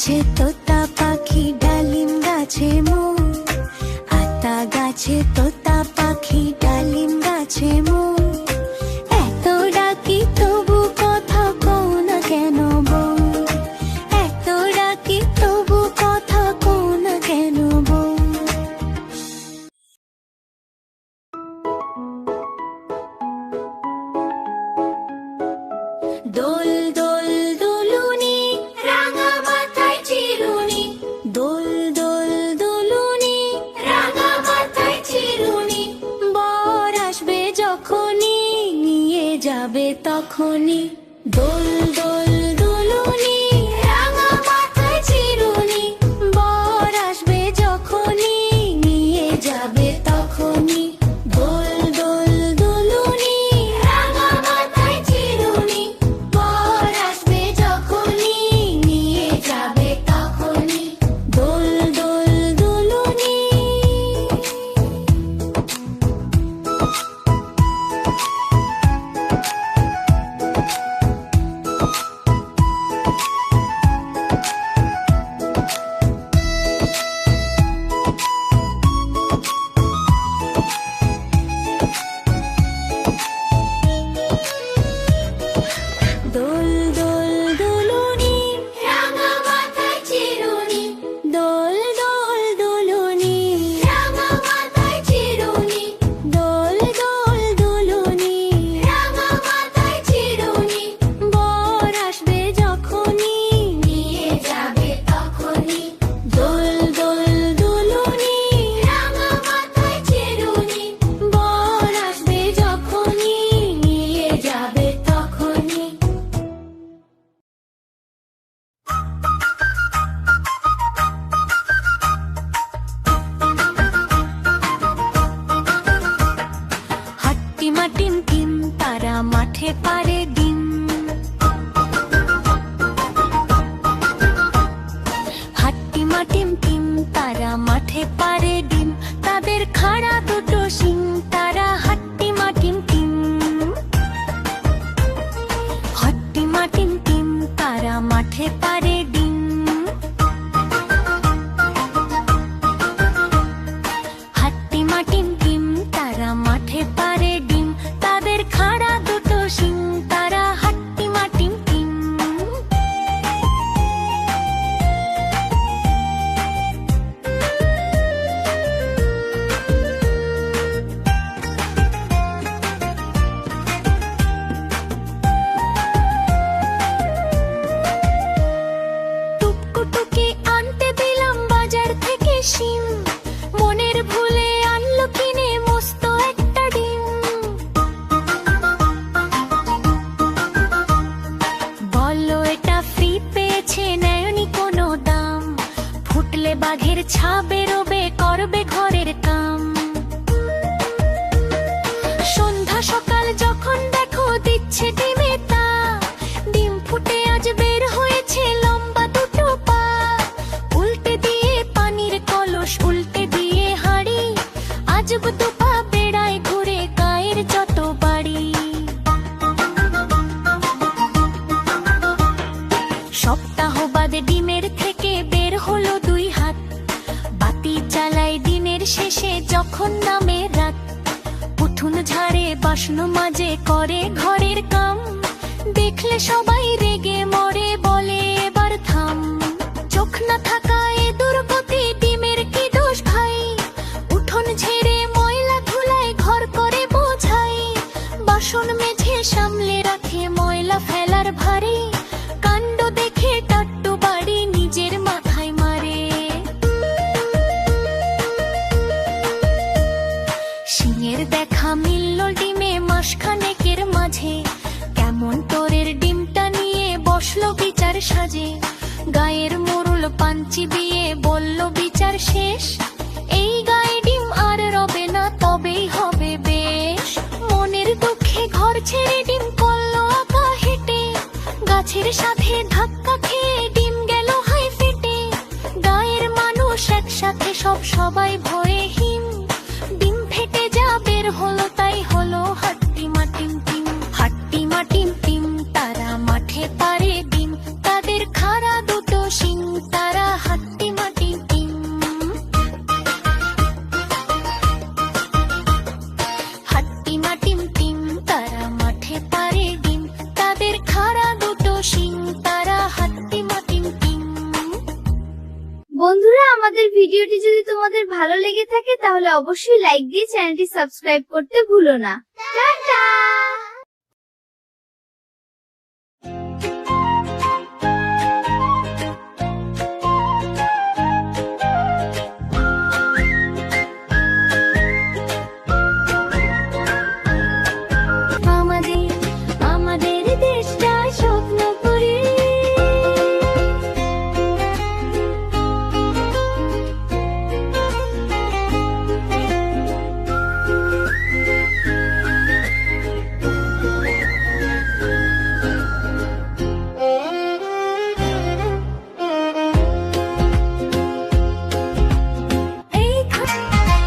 গাছে তোতা পাখি, ডালিম গাছে মোর। আতা গাছে তোতা পাখি, ডালিম গাছে মোর। এত ডাকি তবু কথা কও না কেন বউ, এত ডাকি তবু কথা কও না কেন বউ। দোল দোল দুলুনি, রাঙা মাথায় চিরুনি। দোল দোল দুলুনি, রাঙা মাথায় চিরুনি। বর আসবে যখনই, নিয়ে যাবে তখনই। দোল দোল দুলুনি, রাঙা মাথায় চিরুনি। বর আসবে যখনই, নিয়ে যাবে তখনই। দোল দোল দুলুনি, রাঙা মাথায় চিরুনি। বর আসবে যখনই, নিয়ে যাবে তখনই। দোল দোল দুলুনি। দোল দোল দুলুনি, রাঙা মাথায় চিরুনি। দোল দোল দুলুনি, রাঙা মাথায় চিরুনি। দোল দোল দুলুনি, রাঙা মাথায় চিরুনি। বর আসবে যখনই, নিয়ে যাবে তখনই। দোল দোল দুলুনি, রাঙা মাথায় চিরুনি। বর আসবে যখনই, নিয়ে যাবে তখনই। হাট্টিমা টিম টিম, তারা মাঠে পারে ডিম। হাট্টিমা টিম টিম, তারা মাঠে পারে ডিম। তাদের খাড়া দুটো শিং, তারা হাট্টিমা টিম টিম। হাট্টিমা টিম টিম, তারা মাঠে পারে ডিম। হাট্টিমা টিম টিম, তারা মাঠে পারে ডিম। তাদের খাড়া দুটো শিং, তারা হাট্টিমা টিম টিম। টুকটুকি আনতে দিলাম বাজার থেকে শিম। মনের ভুলে আনলো কিনে মস্ত একটা ডিম। বললো এটা ফ্রি পেয়েছে, নেয়নি কোনো দাম। ফুটলে বাঘের ছা বেরোবে, করবে ঘরের কাম। সন্ধ্যা সকাল যখন দেখো দিচ্ছে ডিমে তা। ডিম ফুটে আজ বের হয়েছে লম্বা দুটো পা। উল্টে দিয়ে পানির কলস, উল্টে দিয়ে হাঁড়ি। আজব তো পা বেড়ায় ঘুরে গায়ের যত বাড়ি। সপ্তাহ বাদে ডিমের থেকে বের হলো দুই হাত। বাতি জ্বালাই দিনের শেষে যখন নামে রাত। উঠুন ঝাড়ে, বাসন মাজে, করে ঘরের কাম। দেখলে সবাই রেগে মরে, বলে এবার থাম। চোখ না থাকা এ দুর্গতি, ডিমের কি দোষ ভাই? উঠোন ঝেড়ে ময়লা ধুলায় ঘর করে বোঝাই। বাসন মেঝে সামলে রাখে, ময়লা ফেলার ভারে। কাণ্ড দেখে টাট্টু বাড়ি নিজের মাথায় মারে। শিঙের দেখা মিলল ডিমে মাসখানেকের মাঝে। কেমন তোরের ডিমটা নিয়ে বসলো বিচার সাজে। গায়ের মোড়ল পাঞ্চি দিয়ে বলল বিচার শেষ। এই গায়ে ডিম আর রবে না, তবেই হবে বেশ। মনের দুঃখে ঘর ছেড়ে ডিম করলো আঁকা হেঁটে। গাছের সাথে ধাক্কা খেয়ে ডিম গেল হাই ফেটে। গায়ের মানুষ একসাথে সবাই ভয়ে হিম। ডিম ফেটে যা বের হলো, তাই হলো হাট্টিমা টিম টিম। হাট্টিমা টিম টিম, তারা মাঠে পারে ডিম। তাদের খাড়া দুটো শিং, ভিডিওটি যদি তোমাদের ভালো লেগে থাকে তাহলে অবশ্যই লাইক দিয়ে চ্যানেলটি সাবস্ক্রাইব করতে ভুলো না। টাটা।